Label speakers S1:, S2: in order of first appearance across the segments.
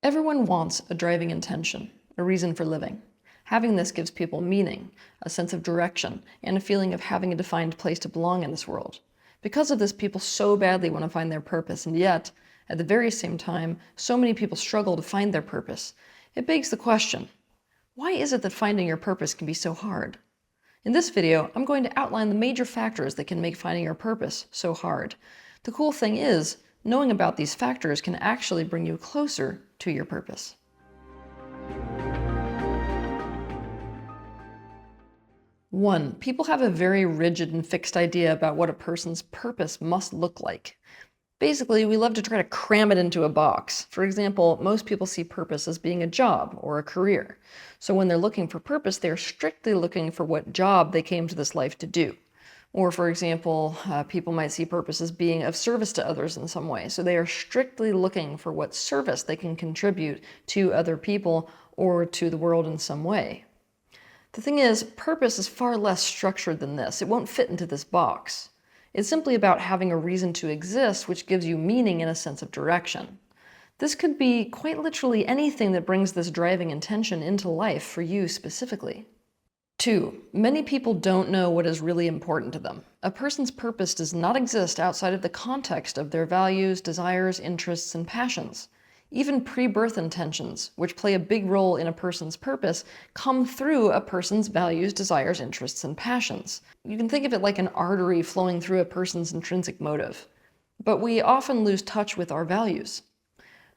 S1: Everyone wants a driving intention, a reason for living. Having this gives people meaning, a sense of direction, and a feeling of having a defined place to belong in this world. Because of this, people so badly want to find their purpose, and yet, at the very same time, so many people struggle to find their purpose. It begs the question, why is it that finding your purpose can be so hard? In this video, I'm going to outline the major factors that can make finding your purpose so hard. The cool thing is, knowing about these factors can actually bring you closer to your purpose. One, people have a very rigid and fixed idea about what a person's purpose must look like. Basically, we love to try to cram it into a box. For example, most people see purpose as being a job or a career. So when they're looking for purpose, they're strictly looking for what job they came to this life to do. Or for example, people might see purpose as being of service to others in some way. So they are strictly looking for what service they can contribute to other people or to the world in some way. The thing is, purpose is far less structured than this. It won't fit into this box. It's simply about having a reason to exist, which gives you meaning and a sense of direction. This could be quite literally anything that brings this driving intention into life for you specifically. 2, many people don't know what is really important to them. A person's purpose does not exist outside of the context of their values, desires, interests, and passions. Even pre-birth intentions, which play a big role in a person's purpose, come through a person's values, desires, interests, and passions. You can think of it like an artery flowing through a person's intrinsic motive. But we often lose touch with our values.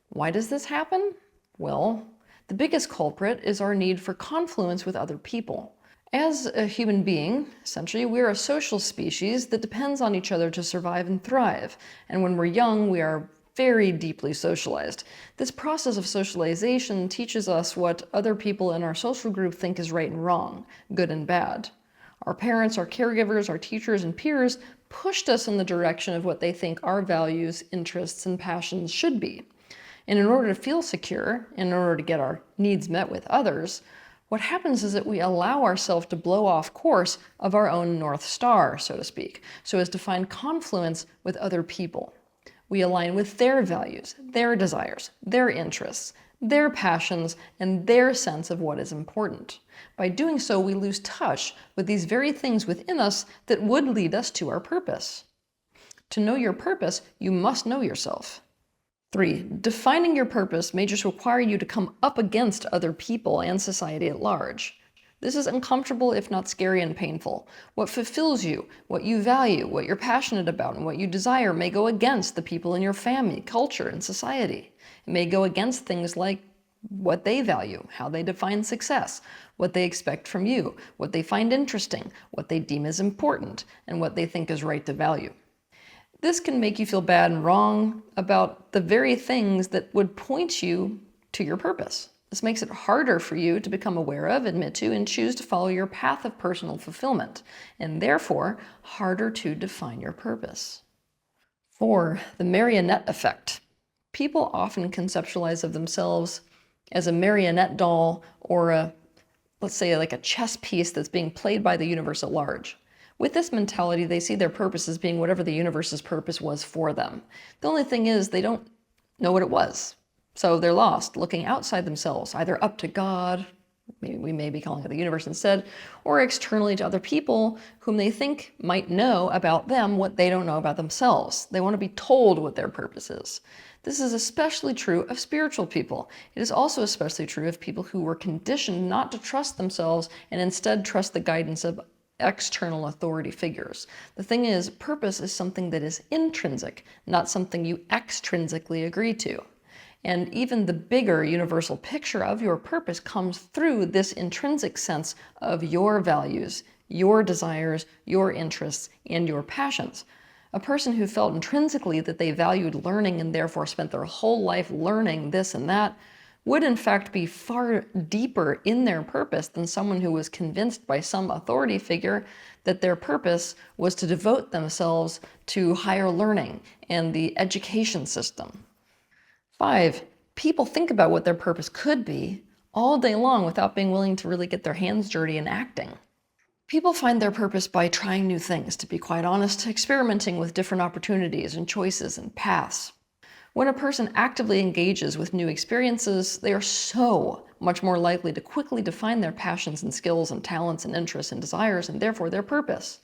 S1: Why does this happen? Well, the biggest culprit is our need for confluence with other people. As a human being, essentially, we're a social species that depends on each other to survive and thrive. And when we're young, we are very deeply socialized. This process of socialization teaches us what other people in our social group think is right and wrong, good and bad. Our parents, our caregivers, our teachers, and peers pushed us in the direction of what they think our values, interests, and passions should be. And in order to feel secure, in order to get our needs met with others, what happens is that we allow ourselves to blow off course of our own North Star, so to speak, so as to find confluence with other people. We align with their values, their desires, their interests, their passions, and their sense of what is important. By doing so, we lose touch with these very things within us that would lead us to our purpose. To know your purpose, you must know yourself. 3, defining your purpose may just require you to come up against other people and society at large. This is uncomfortable, if not scary and painful. What fulfills you, what you value, what you're passionate about, and what you desire may go against the people in your family, culture, and society. It may go against things like what they value, how they define success, what they expect from you, what they find interesting, what they deem as important, and what they think is right to value. This can make you feel bad and wrong about the very things that would point you to your purpose. This makes it harder for you to become aware of, admit to, and choose to follow your path of personal fulfillment, and therefore harder to define your purpose. 4, the marionette effect. People often conceptualize of themselves as a marionette doll or let's say like a chess piece that's being played by the universe at large. With this mentality, they see their purpose as being whatever the universe's purpose was for them. The only thing is they don't know what it was. So they're lost, looking outside themselves, either up to God, maybe we may be calling it the universe instead, or externally to other people whom they think might know about them what they don't know about themselves. They want to be told what their purpose is. This is especially true of spiritual people. It is also especially true of people who were conditioned not to trust themselves and instead trust the guidance of external authority figures. The thing is, purpose is something that is intrinsic, not something you extrinsically agree to. And even the bigger universal picture of your purpose comes through this intrinsic sense of your values, your desires, your interests, and your passions. A person who felt intrinsically that they valued learning and therefore spent their whole life learning this and that would in fact be far deeper in their purpose than someone who was convinced by some authority figure that their purpose was to devote themselves to higher learning and the education system. 5, people think about what their purpose could be all day long without being willing to really get their hands dirty in acting. People find their purpose by trying new things, to be quite honest, experimenting with different opportunities and choices and paths. When a person actively engages with new experiences, they are so much more likely to quickly define their passions and skills and talents and interests and desires, and therefore their purpose.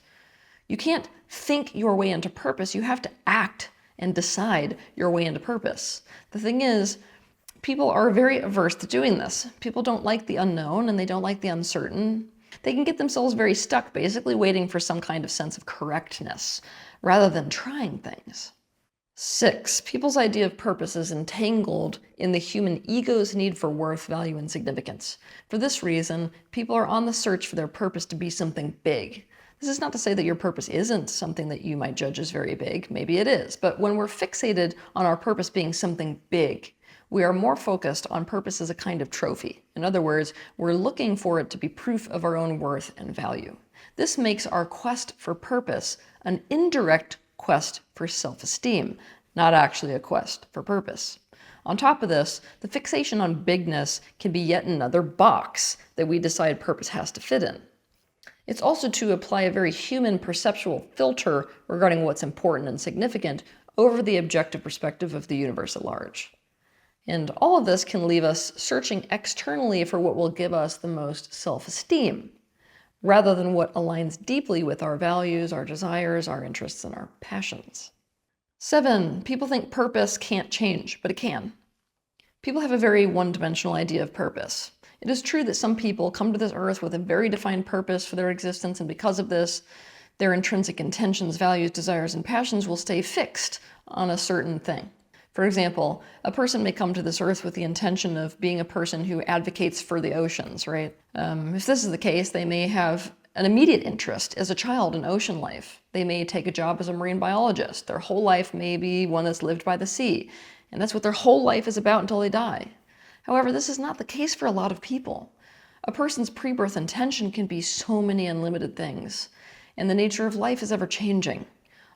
S1: You can't think your way into purpose, you have to act and decide your way into purpose. The thing is, people are very averse to doing this. People don't like the unknown and they don't like the uncertain. They can get themselves very stuck, basically waiting for some kind of sense of correctness, rather than trying things. 6, people's idea of purpose is entangled in the human ego's need for worth, value, and significance. For this reason, people are on the search for their purpose to be something big. This is not to say that your purpose isn't something that you might judge as very big. Maybe it is. But when we're fixated on our purpose being something big, we are more focused on purpose as a kind of trophy. In other words, we're looking for it to be proof of our own worth and value. This makes our quest for purpose an indirect quest for self-esteem, not actually a quest for purpose. On top of this, the fixation on bigness can be yet another box that we decide purpose has to fit in. It's also to apply a very human perceptual filter regarding what's important and significant over the objective perspective of the universe at large. And all of this can leave us searching externally for what will give us the most self-esteem, rather than what aligns deeply with our values, our desires, our interests, and our passions. 7, people think purpose can't change, but it can. People have a very one-dimensional idea of purpose. It is true that some people come to this earth with a very defined purpose for their existence, and because of this, their intrinsic intentions, values, desires, and passions will stay fixed on a certain thing. For example, a person may come to this earth with the intention of being a person who advocates for the oceans, right? If this is the case, they may have an immediate interest as a child in ocean life. They may take a job as a marine biologist. Their whole life may be one that's lived by the sea, and that's what their whole life is about until they die. However, this is not the case for a lot of people. A person's pre-birth intention can be so many unlimited things, and the nature of life is ever-changing.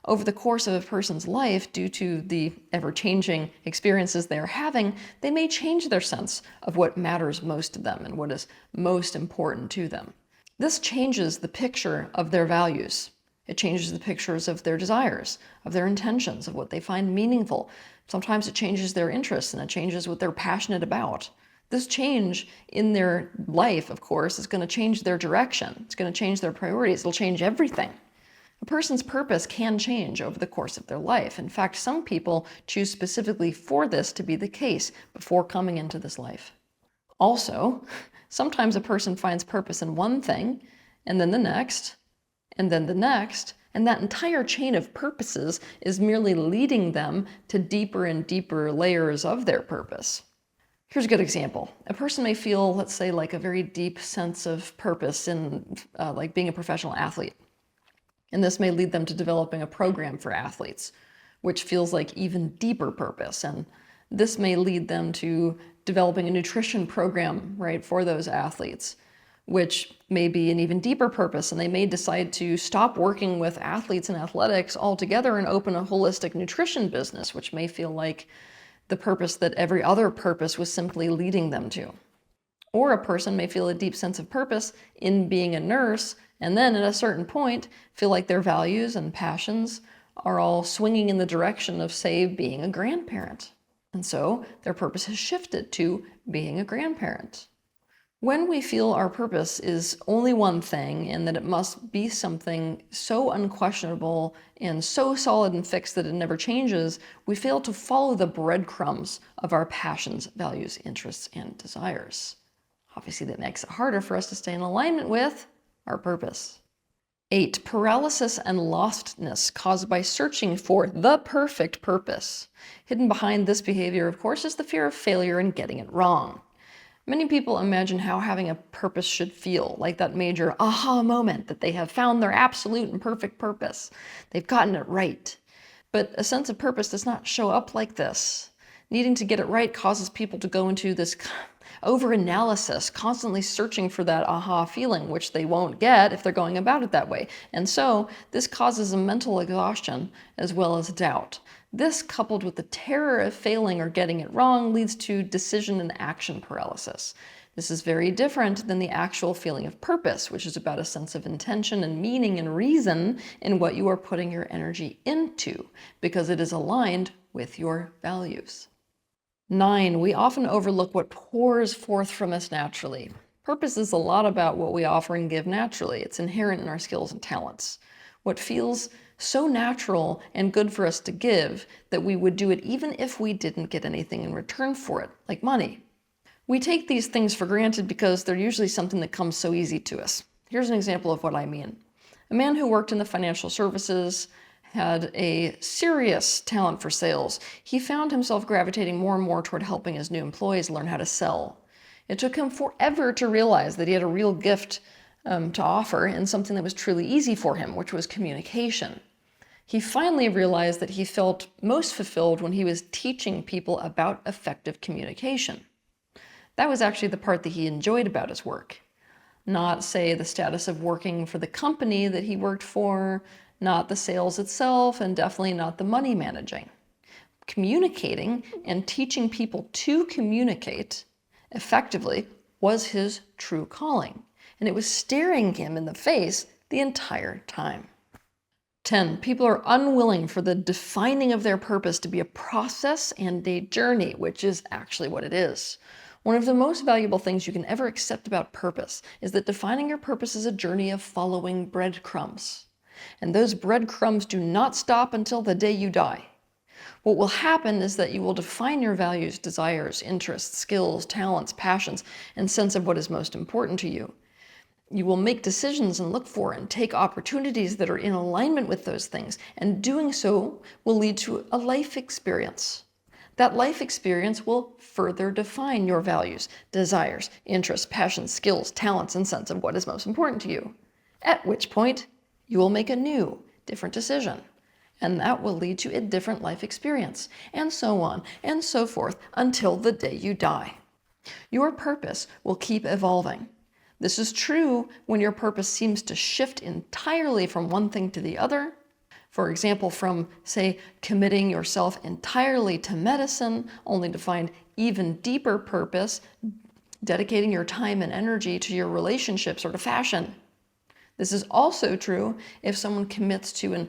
S1: Over the course of a person's life, due to the ever-changing experiences they are having, they may change their sense of what matters most to them and what is most important to them. This changes the picture of their values. It changes the pictures of their desires, of their intentions, of what they find meaningful. Sometimes it changes their interests and it changes what they're passionate about. This change in their life, of course, is going to change their direction. It's going to change their priorities. It'll change everything. A person's purpose can change over the course of their life. In fact, some people choose specifically for this to be the case before coming into this life. Also, sometimes a person finds purpose in one thing, and then the next, and then the next, and that entire chain of purposes is merely leading them to deeper and deeper layers of their purpose. Here's a good example. A person may feel, let's say, like a very deep sense of purpose in like being a professional athlete. And this may lead them to developing a program for athletes, which feels like even deeper purpose. And this may lead them to developing a nutrition program, right, for those athletes, which may be an even deeper purpose. And they may decide to stop working with athletes and athletics altogether and open a holistic nutrition business, which may feel like the purpose that every other purpose was simply leading them to. Or a person may feel a deep sense of purpose in being a nurse, and then at a certain point feel like their values and passions are all swinging in the direction of, say, being a grandparent. And so their purpose has shifted to being a grandparent. When we feel our purpose is only one thing and that it must be something so unquestionable and so solid and fixed that it never changes, we fail to follow the breadcrumbs of our passions, values, interests, and desires. Obviously, that makes it harder for us to stay in alignment with our purpose. 8, paralysis and lostness caused by searching for the perfect purpose. Hidden behind this behavior, of course, is the fear of failure and getting it wrong. Many people imagine how having a purpose should feel, like that major aha moment that they have found their absolute and perfect purpose. They've gotten it right. But a sense of purpose does not show up like this. Needing to get it right causes people to go into this over-analysis, constantly searching for that aha feeling, which they won't get if they're going about it that way. And so this causes a mental exhaustion as well as doubt. This, coupled with the terror of failing or getting it wrong, leads to decision and action paralysis. This is very different than the actual feeling of purpose, which is about a sense of intention and meaning and reason in what you are putting your energy into, because it is aligned with your values. 9, we often overlook what pours forth from us naturally. Purpose is a lot about what we offer and give naturally. It's inherent in our skills and talents. What feels so natural and good for us to give that we would do it even if we didn't get anything in return for it, like money. We take these things for granted because they're usually something that comes so easy to us. Here's an example of what I mean. A man who worked in the financial services had a serious talent for sales. He found himself gravitating more and more toward helping his new employees learn how to sell. It took him forever to realize that he had a real gift to offer and something that was truly easy for him, which was communication. He finally realized that he felt most fulfilled when he was teaching people about effective communication. That was actually the part that he enjoyed about his work. Not, say, the status of working for the company that he worked for, not the sales itself, and definitely not the money managing. Communicating and teaching people to communicate effectively was his true calling, and it was staring him in the face the entire time. 10, people are unwilling for the defining of their purpose to be a process and a journey, which is actually what it is. One of the most valuable things you can ever accept about purpose is that defining your purpose is a journey of following breadcrumbs. And those breadcrumbs do not stop until the day you die. What will happen is that you will define your values, desires, interests, skills, talents, passions, and sense of what is most important to you. You will make decisions and look for and take opportunities that are in alignment with those things, and doing so will lead to a life experience. That life experience will further define your values, desires, interests, passions, skills, talents, and sense of what is most important to you. At which point, you will make a new, different decision. And that will lead to a different life experience, and so on and so forth until the day you die. Your purpose will keep evolving. This is true when your purpose seems to shift entirely from one thing to the other. For example, from, say, committing yourself entirely to medicine, only to find even deeper purpose, dedicating your time and energy to your relationships or to fashion. This is also true if someone commits to a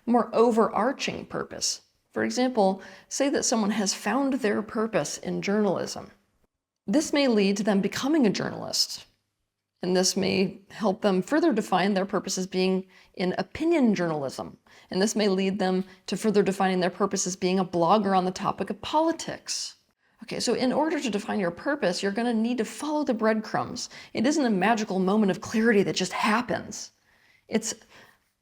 S1: more overarching purpose. For example, say that someone has found their purpose in journalism. This may lead to them becoming a journalist. And this may help them further define their purpose as being in opinion journalism. And this may lead them to further defining their purpose as being a blogger on the topic of politics. Okay, so in order to define your purpose, you're going to need to follow the breadcrumbs. It isn't a magical moment of clarity that just happens. It's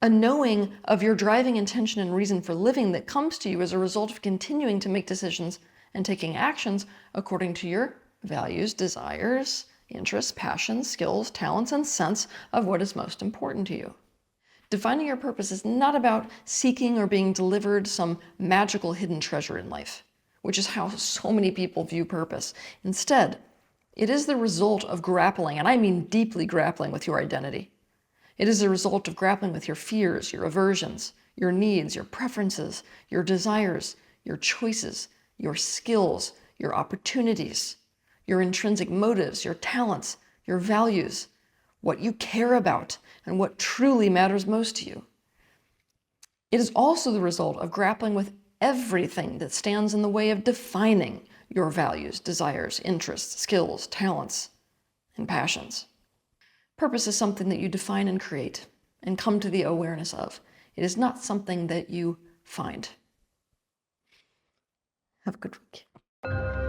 S1: a knowing of your driving intention and reason for living that comes to you as a result of continuing to make decisions and taking actions according to your values, desires, interests, passions, skills, talents, and sense of what is most important to you. Defining your purpose is not about seeking or being delivered some magical hidden treasure in life, which is how so many people view purpose. Instead, it is the result of grappling, and I mean deeply grappling, with your identity. It is the result of grappling with your fears, your aversions, your needs, your preferences, your desires, your choices, your skills, your opportunities, your intrinsic motives, your talents, your values, what you care about, and what truly matters most to you. It is also the result of grappling with everything that stands in the way of defining your values, desires, interests, skills, talents, and passions. Purpose is something that you define and create and come to the awareness of. It is not something that you find. Have a good week.